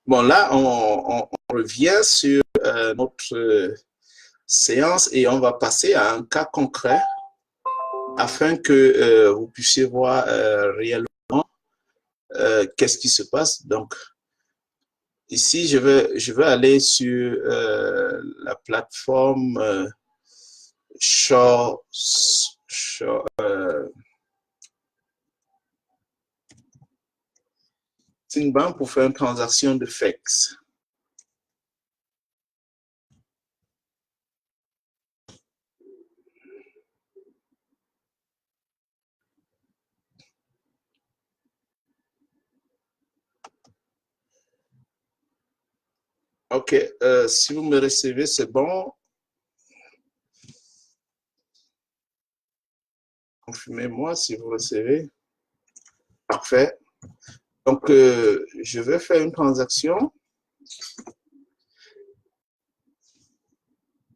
Bon, là, on revient sur notre séance et on va passer à un cas concret afin que vous puissiez voir réellement qu'est-ce qui se passe. Donc, ici, je vais aller sur la plateforme Tinbank pour faire une transaction de FX. OK, si vous me recevez, c'est bon. Confirmez-moi si vous recevez. Parfait. Donc, je vais faire une transaction.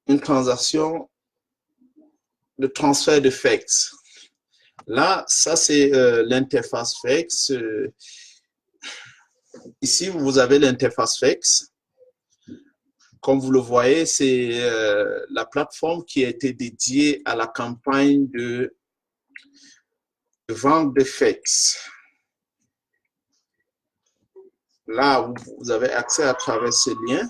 Une transaction de transfert de FX. Là, ça, c'est l'interface FX. Ici, vous avez l'interface FX. Comme vous le voyez, c'est la plateforme qui a été dédiée à la campagne de vente de FX. Là, vous avez accès à travers ce lien.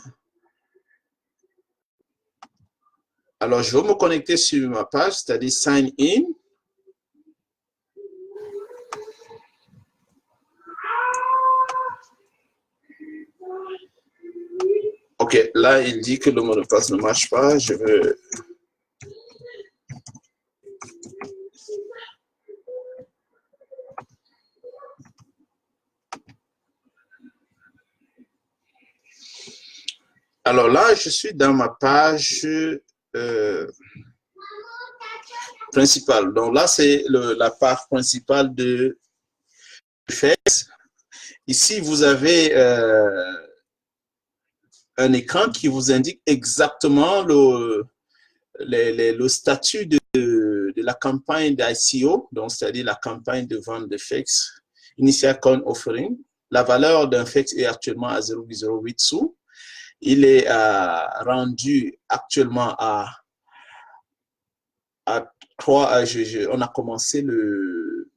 Alors, je vais me connecter sur ma page, c'est-à-dire Sign In. OK, là, il dit que le mot de passe ne marche pas. Je veux... Alors là, je suis dans ma page principale. Donc là, c'est la page principale de FX. Ici, vous avez un écran qui vous indique exactement le statut de la campagne d'ICO, donc c'est-à-dire la campagne de vente de FX, Initial Coin Offering. La valeur d'un FX est actuellement à 0,08 sous. Il est rendu actuellement à 3, on a commencé le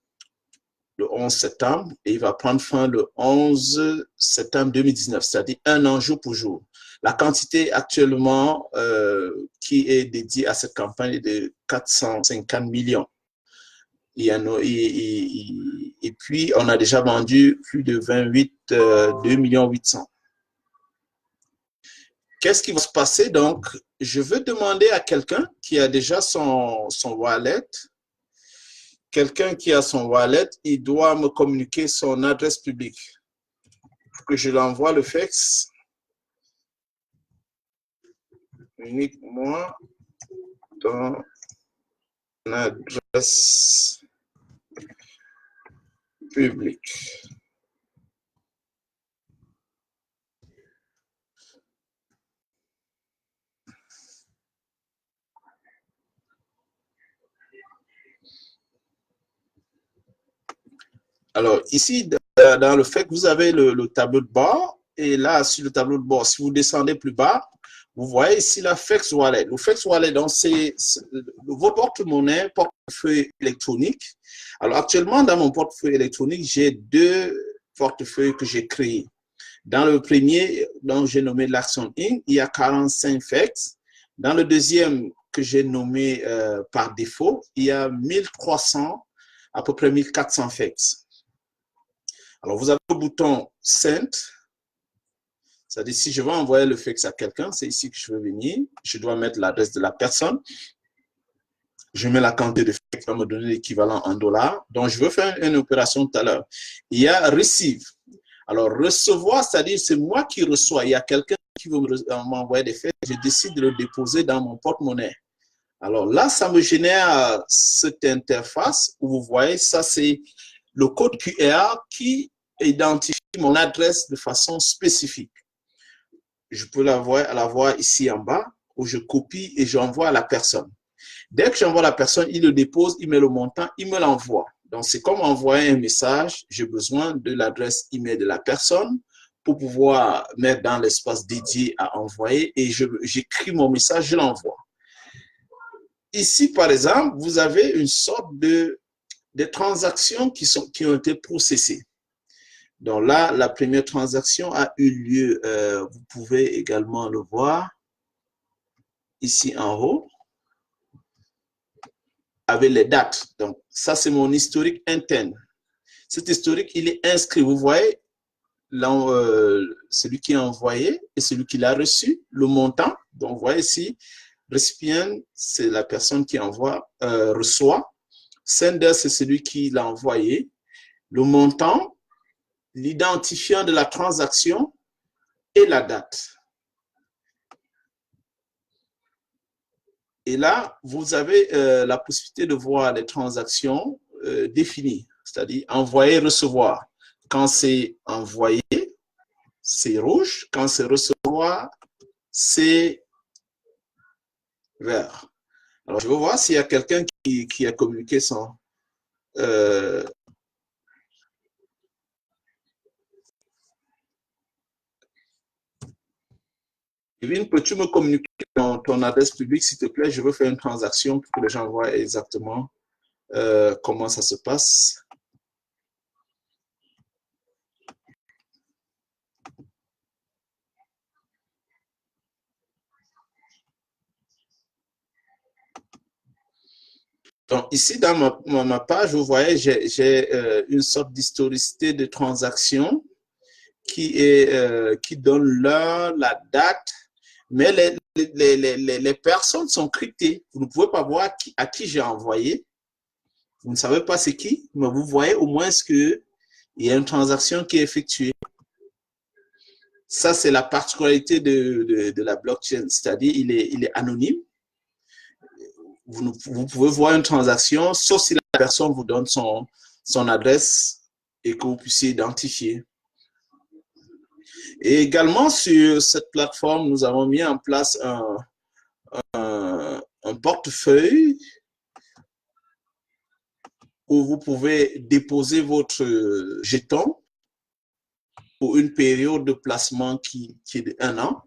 11 septembre et il va prendre fin le 11 septembre 2019, c'est-à-dire un an jour pour jour. La quantité actuellement qui est dédiée à cette campagne est de 450 millions. Et puis, on a déjà vendu plus de 2 millions 800. Qu'est-ce qui va se passer? Donc, je veux demander à quelqu'un qui a déjà son wallet. Quelqu'un qui a son wallet, il doit me communiquer son adresse publique pour que je l'envoie le FX. Uniquement ton adresse publique. Alors, ici, dans le fait que vous avez le tableau de bord, et là, sur le tableau de bord, si vous descendez plus bas, vous voyez ici la FX Wallet. Le FX Wallet, donc, c'est vos porte-monnaie, portefeuille électronique. Alors, actuellement, dans mon portefeuille électronique, j'ai 2 portefeuilles que j'ai créés. Dans le premier, donc j'ai nommé l'Action Inc., il y a 45 FX. Dans le deuxième, que j'ai nommé par défaut, il y a 1300, à peu près 1400 FX. Alors, vous avez le bouton Send. C'est-à-dire, si je veux envoyer le FX à quelqu'un, c'est ici que je veux venir. Je dois mettre l'adresse de la personne. Je mets la quantité de FX qui va me donner l'équivalent en dollars. Donc, je veux faire une opération tout à l'heure. Il y a Receive. Alors, recevoir, c'est-à-dire, c'est moi qui reçois. Il y a quelqu'un qui veut m'envoyer des FX. Je décide de le déposer dans mon porte-monnaie. Alors là, ça me génère cette interface où vous voyez, ça c'est le code QR qui identifie mon adresse de façon spécifique. Je peux la voir ici en bas où je copie et j'envoie à la personne. Dès que j'envoie à la personne, il le dépose, il met le montant, il me l'envoie. Donc, c'est comme envoyer un message. J'ai besoin de l'adresse email de la personne pour pouvoir mettre dans l'espace dédié à envoyer et j'écris mon message, je l'envoie. Ici, par exemple, vous avez une sorte de transactions qui ont été processées. Donc là, la première transaction a eu lieu, vous pouvez également le voir ici en haut, avec les dates. Donc ça, c'est mon historique interne. Cet historique, il est inscrit, vous voyez, celui qui a envoyé et celui qui l'a reçu, le montant. Donc vous voyez ici, récipient, c'est la personne qui envoie, reçoit. Sender, c'est celui qui l'a envoyé. Le montant, l'identifiant de la transaction et la date. Et là, vous avez la possibilité de voir les transactions définies, c'est-à-dire envoyer, recevoir. Quand c'est envoyé, c'est rouge. Quand c'est recevoir, c'est vert. Alors, je vais voir s'il y a quelqu'un qui a communiqué son... Kevin, peux-tu me communiquer ton adresse publique, s'il te plaît? Je veux faire une transaction pour que les gens voient exactement comment ça se passe. Donc, ici, dans ma page, vous voyez, j'ai une sorte d'historicité de transactions qui donne l'heure, la date, mais les personnes sont cryptées. Vous ne pouvez pas voir à qui j'ai envoyé. Vous ne savez pas c'est qui, mais vous voyez au moins qu'il y a une transaction qui est effectuée. Ça, c'est la particularité de la blockchain, c'est-à-dire il est anonyme. Vous pouvez voir une transaction, sauf si la personne vous donne son adresse et que vous puissiez identifier. Et également, sur cette plateforme, nous avons mis en place un portefeuille où vous pouvez déposer votre jeton pour une période de placement qui est de 1 an,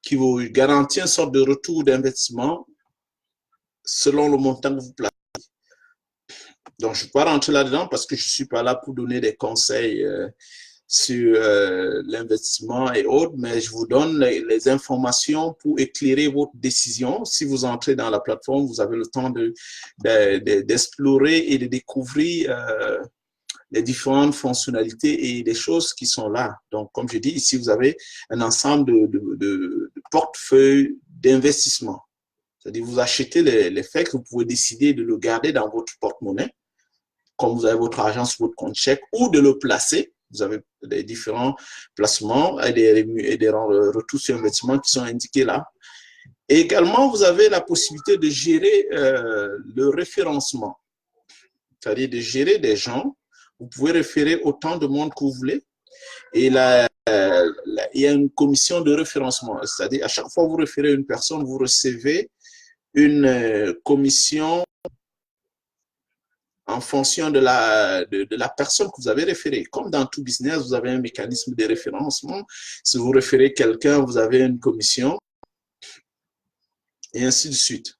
qui vous garantit une sorte de retour d'investissement selon le montant que vous placez. Donc, je ne vais pas rentrer là-dedans parce que je ne suis pas là pour donner des conseils sur l'investissement et autres, mais je vous donne les informations pour éclairer votre décision. Si vous entrez dans la plateforme, vous avez le temps d'explorer et de découvrir les différentes fonctionnalités et des choses qui sont là. Donc, comme je dis, ici, vous avez un ensemble de portefeuilles d'investissement. C'est-à-dire, vous achetez les FX, vous pouvez décider de le garder dans votre porte-monnaie, comme vous avez votre argent sur votre compte chèque, ou de le placer. Vous avez des différents placements et des retours sur investissement qui sont indiqués là. Et également, vous avez la possibilité de gérer le référencement, c'est-à-dire de gérer des gens. Vous pouvez référer autant de monde que vous voulez. Et là, il y a une commission de référencement, c'est-à-dire à chaque fois que vous référez une personne, vous recevez une commission en fonction de la personne que vous avez référée. Comme dans tout business, vous avez un mécanisme de référencement. Si vous référez quelqu'un, vous avez une commission et ainsi de suite.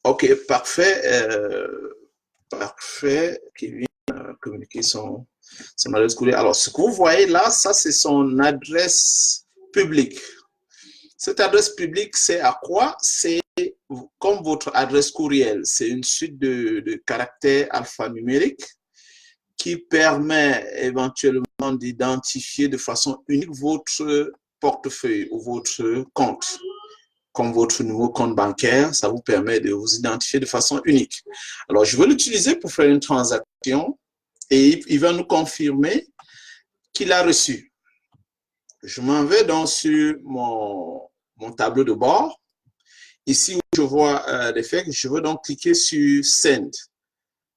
OK, parfait. Parfait. Kevin a communiqué son adresse courriel. Alors, ce que vous voyez là, ça, c'est son adresse publique. Cette adresse publique, c'est à quoi? C'est comme votre adresse courriel. C'est une suite de caractères alphanumériques qui permet éventuellement d'identifier de façon unique votre portefeuille ou votre compte. Comme votre nouveau compte bancaire, ça vous permet de vous identifier de façon unique. Alors, je vais l'utiliser pour faire une transaction et il va nous confirmer qu'il a reçu. Je m'en vais donc sur mon tableau de bord. Ici où je vois les faits, je veux donc cliquer sur Send.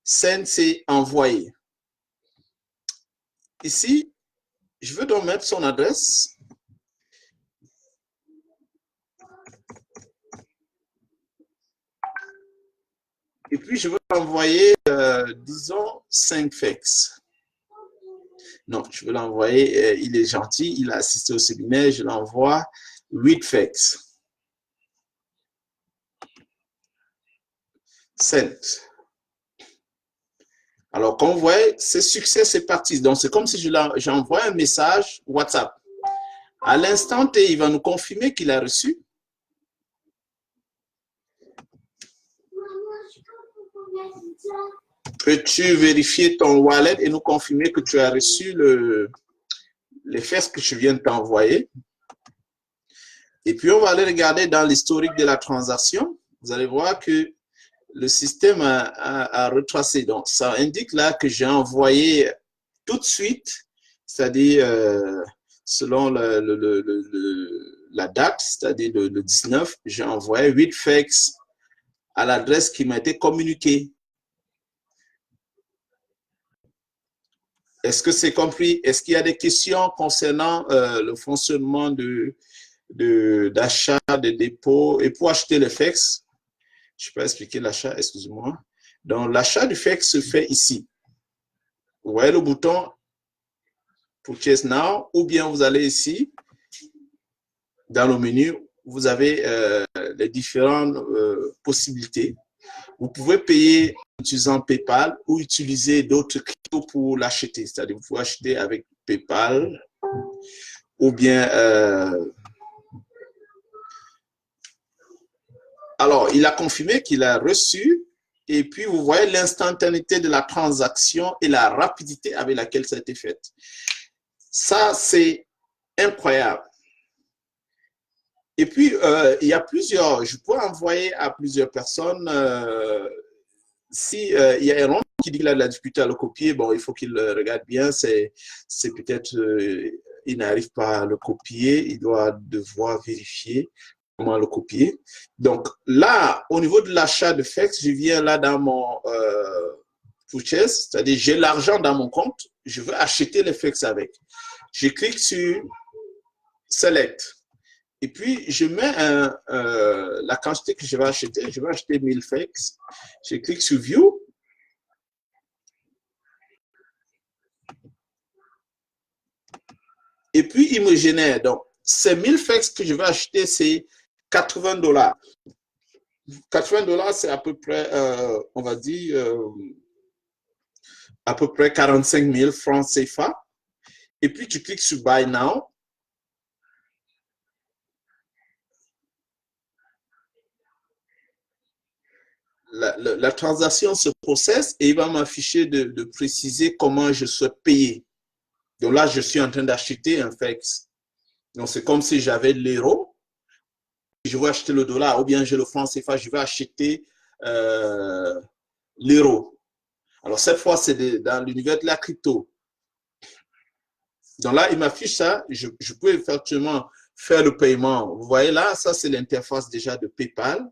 Send, c'est envoyer. Ici, je veux donc mettre son adresse. Et puis, je veux envoyer, disons, 5 fax. Non, je veux l'envoyer, il est gentil, il a assisté au séminaire, je l'envoie 8 fax. Send. Alors, comme vous voyez, c'est succès, c'est parti. Donc, c'est comme si j'envoie un message WhatsApp. À l'instant T, il va nous confirmer qu'il a reçu. Peux-tu vérifier ton wallet et nous confirmer que tu as reçu les faits que je viens de t'envoyer? Et puis, on va aller regarder dans l'historique de la transaction. Vous allez voir que le système a retracé. Donc, ça indique là que j'ai envoyé tout de suite, c'est-à-dire selon la date, c'est-à-dire le 19, j'ai envoyé 8 fax à l'adresse qui m'a été communiquée. Est-ce que c'est compris? Est-ce qu'il y a des questions concernant le fonctionnement d'achat, de dépôt et pour acheter le fax? Je peux expliquer l'achat, excusez-moi. Donc, l'achat du fax se fait ici. Vous voyez le bouton Purchase Now, ou bien vous allez ici, dans le menu, vous avez les différentes possibilités. Vous pouvez payer en utilisant PayPal ou utiliser d'autres cryptos pour l'acheter. C'est-à-dire, vous pouvez acheter avec PayPal ou bien... alors, il a confirmé qu'il a reçu et puis vous voyez l'instantanéité de la transaction et la rapidité avec laquelle ça a été fait. Ça, c'est incroyable. Et puis, il y a plusieurs, je peux envoyer à plusieurs personnes. Si il y a un qui dit qu'il a de la difficulté à le copier, bon, il faut qu'il le regarde bien. C'est peut-être, il n'arrive pas à le copier, il doit devoir vérifier comment le copier. Donc là, au niveau de l'achat de fax, je viens là dans mon purchase, c'est-à-dire j'ai l'argent dans mon compte, je veux acheter les fax avec. Je clique sur Select. Et puis, je mets la quantité que je vais acheter. Je vais acheter 1000 fax. Je clique sur View. Et puis, il me génère. Donc, ces 1000 fax que je vais acheter, c'est $80. $80, c'est à peu près, on va dire, à peu près 45 000 francs CFA. Et puis, tu cliques sur Buy Now. La transaction se processe et il va m'afficher de préciser comment je souhaite payer. Donc là, je suis en train d'acheter un fax. Donc, c'est comme si j'avais l'euro. Je veux acheter le dollar ou bien j'ai le franc CFA, je vais acheter l'euro. Alors, cette fois, c'est dans l'univers de la crypto. Donc là, il m'affiche ça. Je peux effectivement faire le paiement. Vous voyez là, ça, c'est l'interface déjà de PayPal.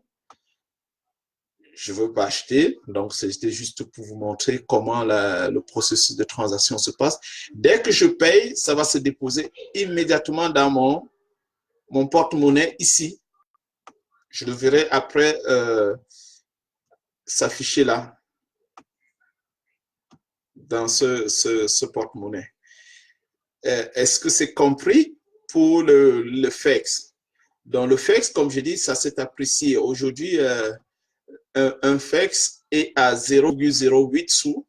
Je ne veux pas acheter, donc c'était juste pour vous montrer comment le processus de transaction se passe. Dès que je paye, ça va se déposer immédiatement dans mon porte-monnaie ici. Je le verrai après s'afficher là, dans ce porte-monnaie. Est-ce que c'est compris pour le fax? Donc le fax, comme je dis, ça s'est apprécié. Aujourd'hui, un fax est à 0,08 sous.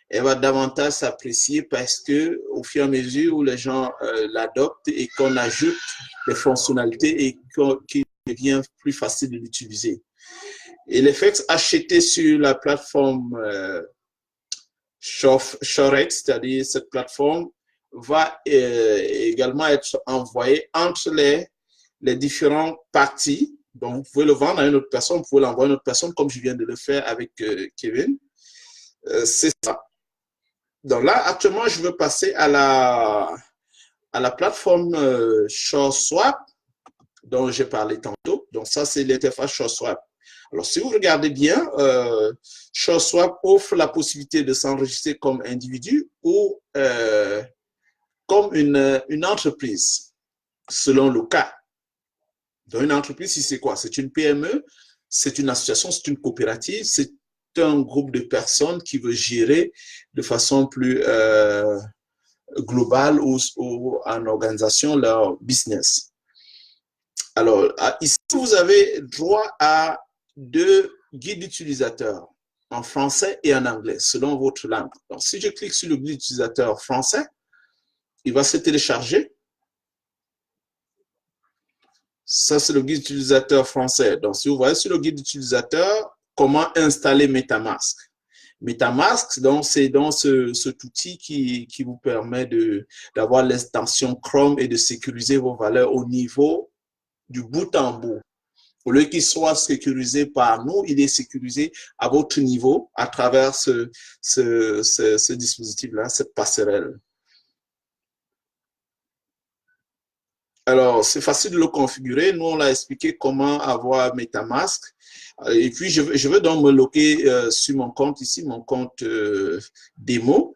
Elle va davantage s'apprécier parce que au fur et à mesure où les gens l'adoptent et qu'on ajoute des fonctionnalités et qu'il devient plus facile de l'utiliser. Et les fax achetés sur la plateforme Shorex, c'est-à-dire cette plateforme, va également être envoyé entre les différentes parties. Donc, vous pouvez le vendre à une autre personne, vous pouvez l'envoyer à une autre personne, comme je viens de le faire avec Kevin. C'est ça. Donc là, actuellement, je veux passer à la plateforme SureSwap, dont j'ai parlé tantôt. Donc ça, c'est l'interface SureSwap. Alors, si vous regardez bien, SureSwap offre la possibilité de s'enregistrer comme individu ou comme une entreprise, selon le cas. Donc, une entreprise, c'est quoi? C'est une PME, c'est une association, c'est une coopérative, c'est un groupe de personnes qui veut gérer de façon plus globale ou en organisation leur business. Alors, ici, vous avez droit à 2 guides utilisateurs en français et en anglais, selon votre langue. Donc, si je clique sur le guide utilisateur français, il va se télécharger. Ça, c'est le guide utilisateur français. Donc, si vous voyez sur le guide utilisateur, comment installer MetaMask. MetaMask, c'est dans cet outil qui vous permet d'avoir l'extension Chrome et de sécuriser vos valeurs au niveau du bout en bout. Au lieu qu'il soit sécurisé par nous, il est sécurisé à votre niveau à travers ce dispositif-là, cette passerelle. Alors, c'est facile de le configurer. Nous, on l'a expliqué comment avoir MetaMask. Et puis, je veux donc me loguer sur mon compte ici, mon compte démo.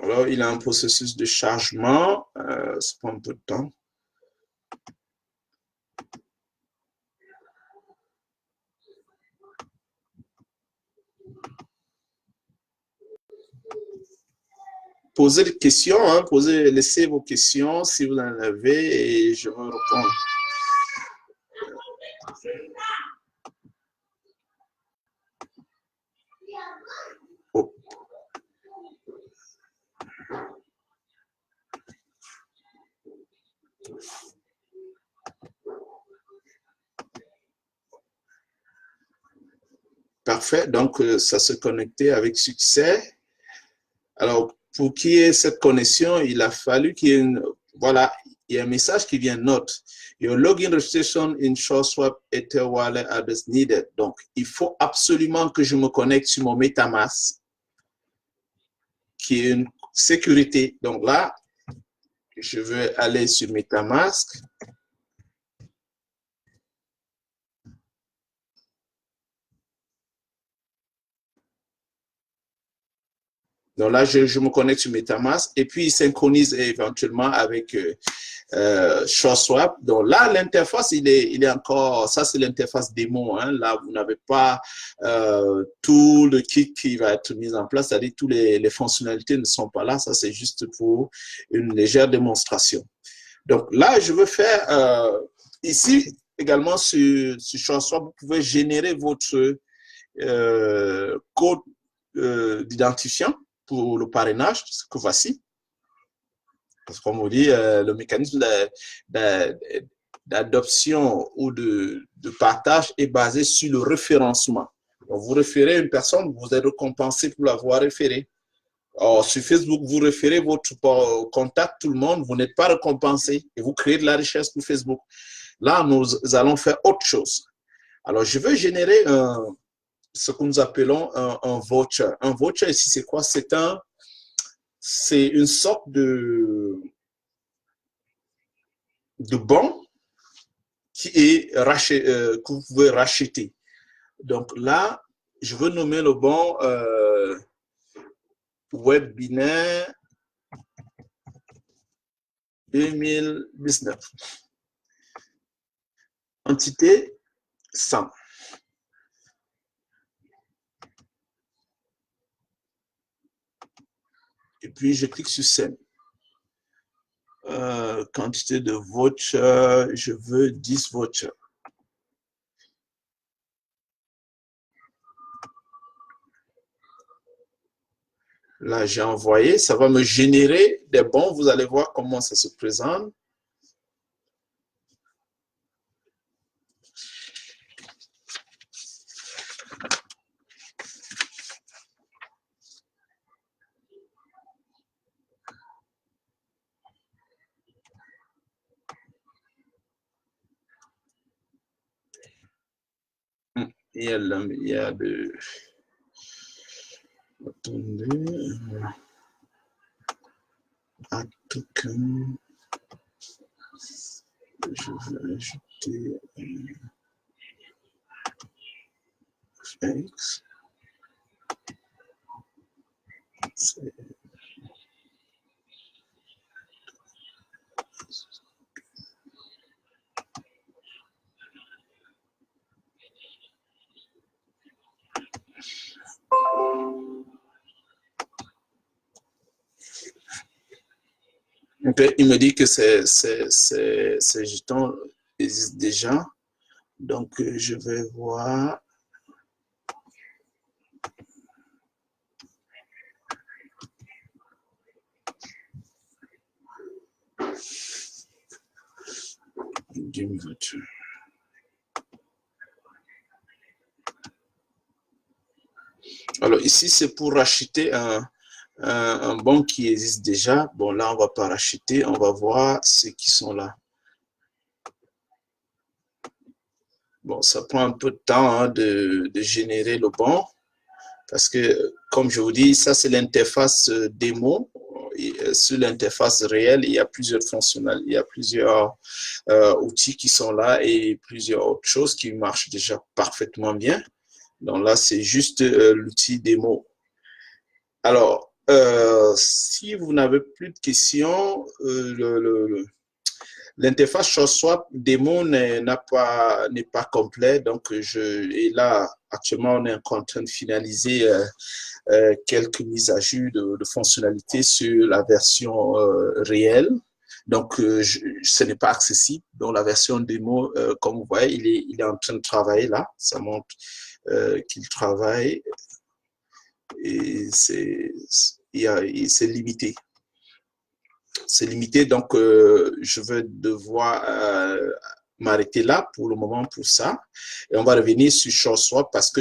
Alors, il a un processus de chargement. Ça prend un peu de temps. Posez des questions, hein, laissez vos questions si vous en avez et je vais répondre. Oh. Parfait, donc ça se connectait avec succès. Alors, pour qu'il y ait cette connexion, il a fallu qu'il y ait voilà, il y a un message qui vient note. Your login registration in SureSwap Ether wallet address needed. Donc, il faut absolument que je me connecte sur mon MetaMask, qui est une sécurité. Donc là, je vais aller sur MetaMask. Donc là, je me connecte sur MetaMask et puis il synchronise éventuellement avec SureSwap. Donc là, l'interface, il est encore, ça c'est l'interface démo. Hein. Là, vous n'avez pas tout le kit qui va être mis en place, c'est-à-dire toutes les fonctionnalités ne sont pas là. Ça, c'est juste pour une légère démonstration. Donc là, je veux faire ici également sur SureSwap, vous pouvez générer votre code d'identifiant pour le parrainage, ce que voici. Parce qu'on me dit, le mécanisme d'adoption ou de partage est basé sur le référencement. Donc, vous référez une personne, vous êtes récompensé pour l'avoir référé. Or, sur Facebook, vous référez votre contact, tout le monde, vous n'êtes pas récompensé et vous créez de la richesse pour Facebook. Là, nous allons faire autre chose. Alors, je veux générer ce que nous appelons un voucher. Un voucher, ici, c'est quoi? C'est une sorte de bon qui est que vous pouvez racheter. Donc là, je veux nommer le bon webinaire 2019. Entité 100. Et puis, je clique sur scène. Quantité de vouchers, je veux 10 vouchers. Là, j'ai envoyé, ça va me générer des bons. Vous allez voir comment ça se présente. Il y a de... Attendez. À token. Je vais ajouter X. Okay, il me dit que ces jetons existent déjà. Donc, je vais voir. Alors, ici, c'est pour racheter un bon qui existe déjà. Bon, là, on va pas racheter. On va voir ceux qui sont là. Bon, ça prend un peu de temps hein, de générer le bon. Parce que, comme je vous dis, ça, c'est l'interface démo. Et sur l'interface réelle, il y a plusieurs fonctionnalités, il y a plusieurs outils qui sont là et plusieurs autres choses qui marchent déjà parfaitement bien. Donc là, c'est juste l'outil démo. Alors, si vous n'avez plus de questions, l'interface ShortSwap démo n'est pas complet. Donc, et là, actuellement, on est en train de finaliser quelques mises à jour de fonctionnalités sur la version réelle. Donc, ce n'est pas accessible. Donc, la version démo, comme vous voyez, il est en train de travailler là. Ça montre qu'il travaille et c'est limité. C'est limité, donc je vais devoir m'arrêter là pour le moment pour ça. Et on va revenir sur ShortSwap parce que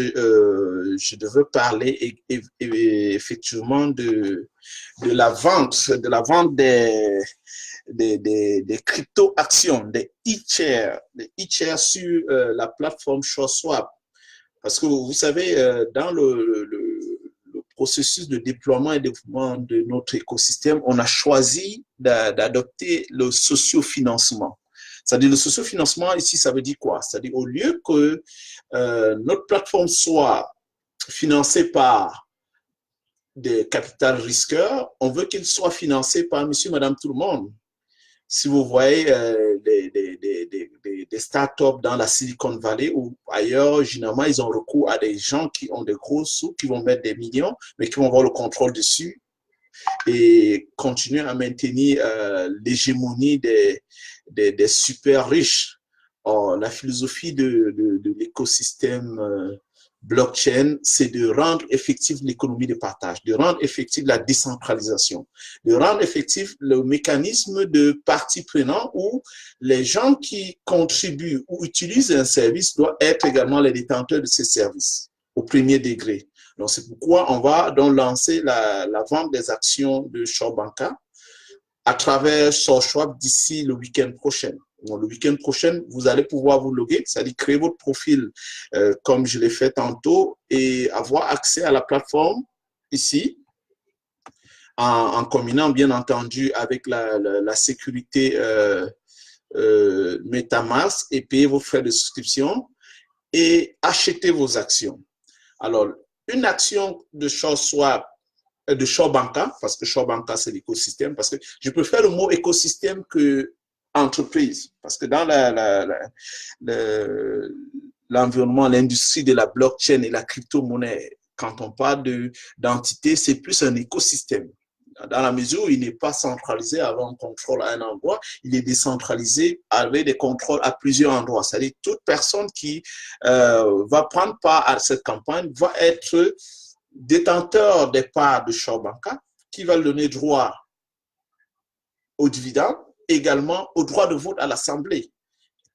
je devais parler effectivement de la vente des crypto-actions, des e-shares sur la plateforme ShortSwap. Parce que vous savez, dans le processus de déploiement et développement de notre écosystème, on a choisi d'adopter le sociofinancement. C'est-à-dire le sociofinancement, ici, ça veut dire quoi? C'est-à-dire au lieu que notre plateforme soit financée par des capital risqueurs, on veut qu'il soit financé par monsieur, madame, tout le monde. Si vous voyez des startups dans la Silicon Valley ou ailleurs, généralement, ils ont recours à des gens qui ont des gros sous, qui vont mettre des millions, mais qui vont avoir le contrôle dessus et continuer à maintenir l'hégémonie des super riches. Or, la philosophie de l'écosystème blockchain, c'est de rendre effective l'économie de partage, de rendre effective la décentralisation, de rendre effectif le mécanisme de parties prenantes où les gens qui contribuent ou utilisent un service doivent être également les détenteurs de ces services au premier degré. Donc, c'est pourquoi on va donc lancer la vente des actions de ShortBanka à travers ShortSwap d'ici le week-end prochain. Donc, le week-end prochain, vous allez pouvoir vous loguer, c'est-à-dire créer votre profil comme je l'ai fait tantôt et avoir accès à la plateforme ici en combinant bien entendu avec la sécurité MetaMask et payer vos frais de souscription et acheter vos actions. Alors, une action de ShortSwap, de ShortBanka, parce que ShortBanka, c'est l'écosystème, parce que je préfère le mot écosystème que entreprise, parce que dans l'environnement, l'industrie de la blockchain et la crypto-monnaie, quand on parle d'entité, c'est plus un écosystème. Dans la mesure où il n'est pas centralisé avec un contrôle à un endroit, il est décentralisé avec des contrôles à plusieurs endroits. C'est-à-dire toute personne qui va prendre part à cette campagne va être détenteur des parts de ShortBanka qui va le donner droit aux dividendes, également au droit de vote à l'Assemblée.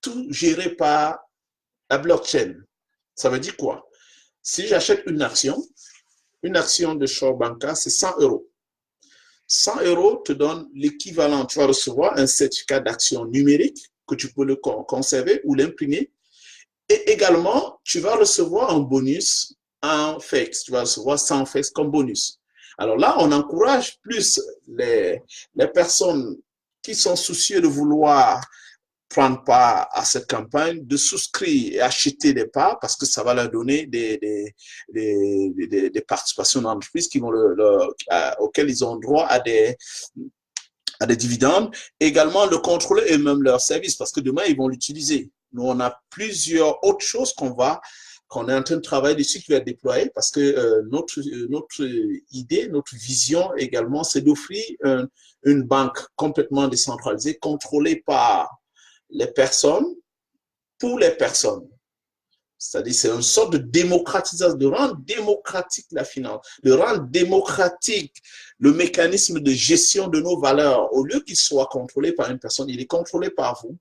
Tout géré par la blockchain. Ça veut dire quoi? Si j'achète une action de ShortBanka, c'est 100 €. 100 € te donne l'équivalent. Tu vas recevoir un certificat d'action numérique que tu peux le conserver ou l'imprimer. Et également, tu vas recevoir un bonus en FEX. Tu vas recevoir 100 FEX comme bonus. Alors là, on encourage plus les personnes qui sont soucieuses de vouloir prendre part à cette campagne, de souscrire et acheter des parts parce que ça va leur donner des participations dans l'entreprise qui vont auxquelles ils ont droit à des dividendes. Également, de contrôler eux-mêmes leur service parce que demain, ils vont l'utiliser. Nous, on a plusieurs autres choses qu'on est en train de travailler dessus qui va être déployé parce que notre idée, notre vision également, c'est d'offrir une banque complètement décentralisée, contrôlée par les personnes, pour les personnes. C'est-à-dire, c'est une sorte de démocratisation, de rendre démocratique la finance, de rendre démocratique le mécanisme de gestion de nos valeurs. Au lieu qu'il soit contrôlé par une personne, il est contrôlé par vous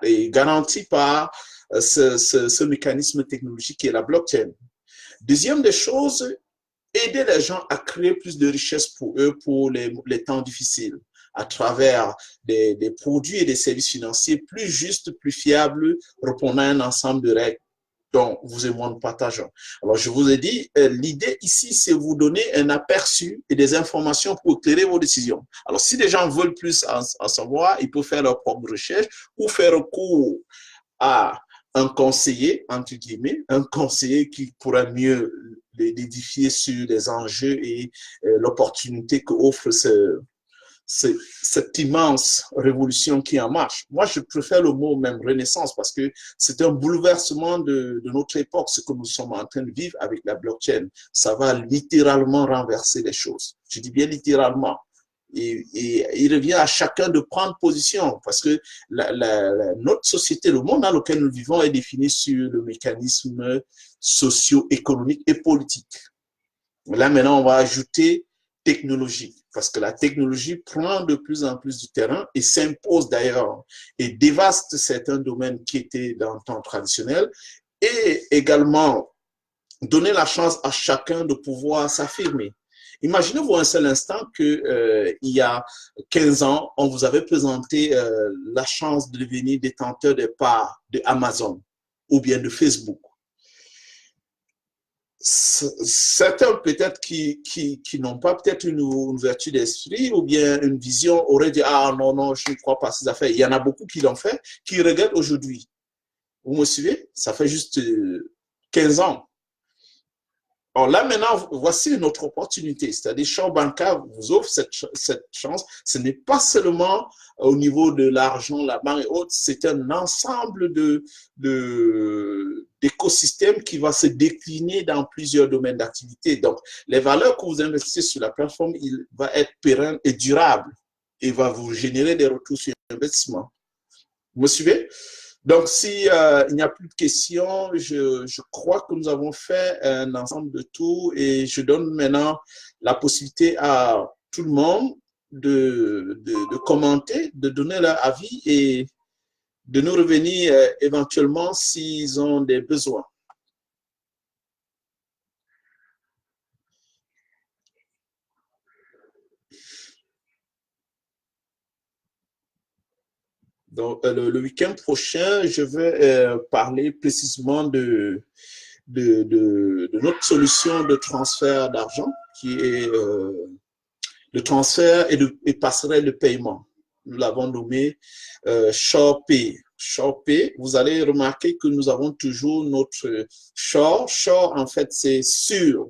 et garanti par ce mécanisme technologique qui est la blockchain. Deuxième des choses, aider les gens à créer plus de richesses pour eux pour les temps difficiles à travers des produits et des services financiers plus justes, plus fiables, répondant à un ensemble de règles dont vous et moi nous partageons. Alors, je vous ai dit, l'idée ici, c'est vous donner un aperçu et des informations pour éclairer vos décisions. Alors, si les gens veulent plus en savoir, ils peuvent faire leur propre recherche ou faire recours à un conseiller, entre guillemets, un conseiller qui pourra mieux l'édifier sur les enjeux et l'opportunité qu'offre cette immense révolution qui est en marche. Moi, je préfère le mot même renaissance parce que c'est un bouleversement de notre époque, ce que nous sommes en train de vivre avec la blockchain. Ça va littéralement renverser les choses. Je dis bien littéralement. Et il revient à chacun de prendre position parce que notre société, le monde dans lequel nous vivons est défini sur le mécanisme socio-économique et politique. Là, maintenant, on va ajouter technologie parce que la technologie prend de plus en plus du terrain et s'impose d'ailleurs et dévaste certains domaines qui étaient dans le temps traditionnel et également donner la chance à chacun de pouvoir s'affirmer. Imaginez-vous un seul instant que il y a 15 ans, on vous avait présenté la chance de devenir détenteur des parts de Amazon ou bien de Facebook. Certains peut-être qui n'ont pas peut-être une ouverture d'esprit ou bien une vision auraient dit ah non non je ne crois pas à ces affaires. Il y en a beaucoup qui l'ont fait, qui regrettent aujourd'hui. Vous me suivez? Ça fait juste 15 ans. Alors là, maintenant, voici une autre opportunité. C'est-à-dire, Shaw Banca vous offre cette chance. Ce n'est pas seulement au niveau de l'argent, la banque et autres, c'est un ensemble d'écosystèmes qui va se décliner dans plusieurs domaines d'activité. Donc, les valeurs que vous investissez sur la plateforme, il va être pérenne et durable et va vous générer des retours sur investissement. Vous me suivez? Donc, si il n'y a plus de questions, je crois que nous avons fait un ensemble de tout et je donne maintenant la possibilité à tout le monde de commenter, de donner leur avis et de nous revenir éventuellement s'ils ont des besoins. Donc, le week-end prochain, je vais parler précisément de notre solution de transfert d'argent, qui est le transfert et passerelle de paiement. Nous l'avons nommé ShorePay. ShorePay, vous allez remarquer que nous avons toujours notre Shore. Shore, en fait, c'est sûr.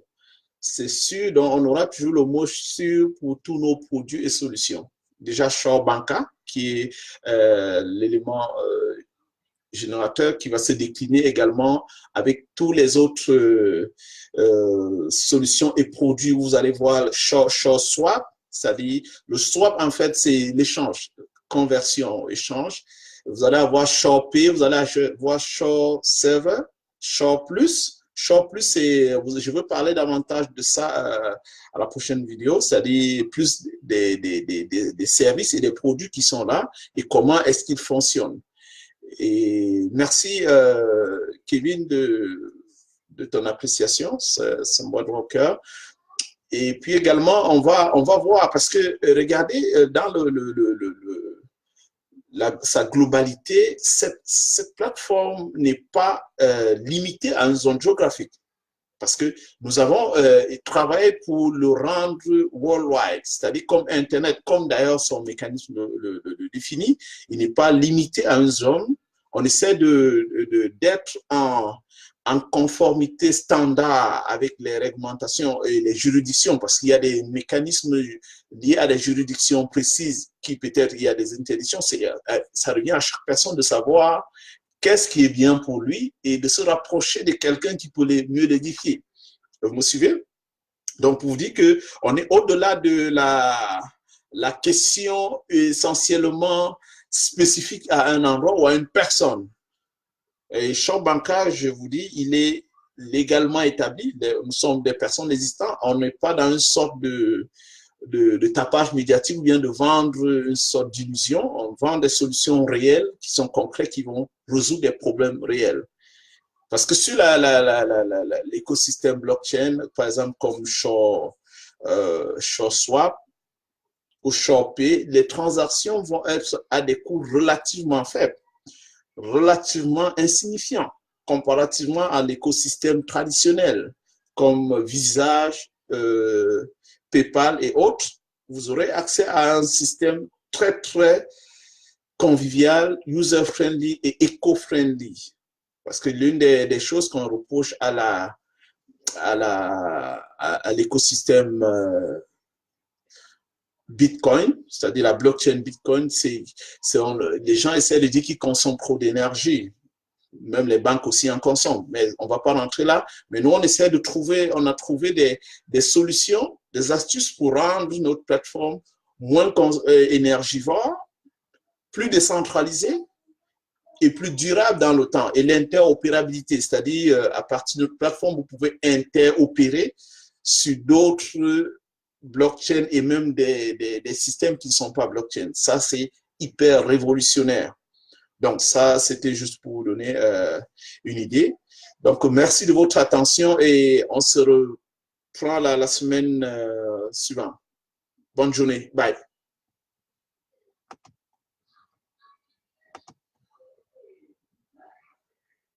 C'est sûr, donc on aura toujours le mot sûr pour tous nos produits et solutions. Déjà, Shore Banca, qui est l'élément générateur qui va se décliner également avec tous les autres solutions et produits. Vous allez voir Shore Swap, c'est-à-dire le swap, en fait, c'est l'échange, conversion, échange. Vous allez avoir Shore Pay, vous allez avoir Shore Server, Shore Plus. Shore Plus, je veux parler davantage de ça à la prochaine vidéo, c'est-à-dire plus des services et des produits qui sont là et comment est-ce qu'ils fonctionnent. Et merci, Kevin, de ton appréciation, c'est moi de mon cœur. Et puis également, on va voir, parce que regardez, dans sa globalité, cette plateforme n'est pas limitée à une zone géographique. Parce que nous avons travaillé pour le rendre worldwide, c'est-à-dire comme Internet, comme d'ailleurs son mécanisme le définit, il n'est pas limité à une zone. On essaie d'être en conformité standard avec les réglementations et les juridictions, parce qu'il y a des mécanismes liés à des juridictions précises qui peut-être il y a des interdictions. Ça revient à chaque personne de savoir qu'est-ce qui est bien pour lui et de se rapprocher de quelqu'un qui peut mieux l'édifier. Vous me suivez? Donc, pour vous dire qu'on est au-delà de la question essentiellement spécifique à un endroit ou à une personne. Et champ bancaire, je vous dis, il est légalement établi. Nous sommes des personnes existantes. On n'est pas dans une sorte de tapage médiatique ou bien de vendre une sorte d'illusion. On vend des solutions réelles qui sont concrètes, qui vont résoudre des problèmes réels. Parce que sur l'écosystème blockchain, par exemple comme SureSwap ou SurePay, les transactions vont être à des coûts relativement faibles, relativement insignifiants, comparativement à l'écosystème traditionnel, comme Visa, PayPal et autres. Vous aurez accès à un système très, très convivial, user-friendly et éco-friendly. Parce que l'une des choses qu'on reproche à l'écosystème Bitcoin, c'est-à-dire la blockchain Bitcoin, les gens essaient de dire qu'ils consomment trop d'énergie. Même les banques aussi en consomment, mais on ne va pas rentrer là. Mais nous, on essaie on a trouvé des solutions, des astuces pour rendre notre plateforme moins énergivore, plus décentralisée et plus durable dans le temps. Et l'interopérabilité, c'est-à-dire à partir de notre plateforme, vous pouvez interopérer sur d'autres blockchains et même des systèmes qui ne sont pas blockchain. Ça, c'est hyper révolutionnaire. Donc, ça, c'était juste pour vous donner une idée. Donc, merci de votre attention et on se reprend la semaine suivante. Bonne journée. Bye.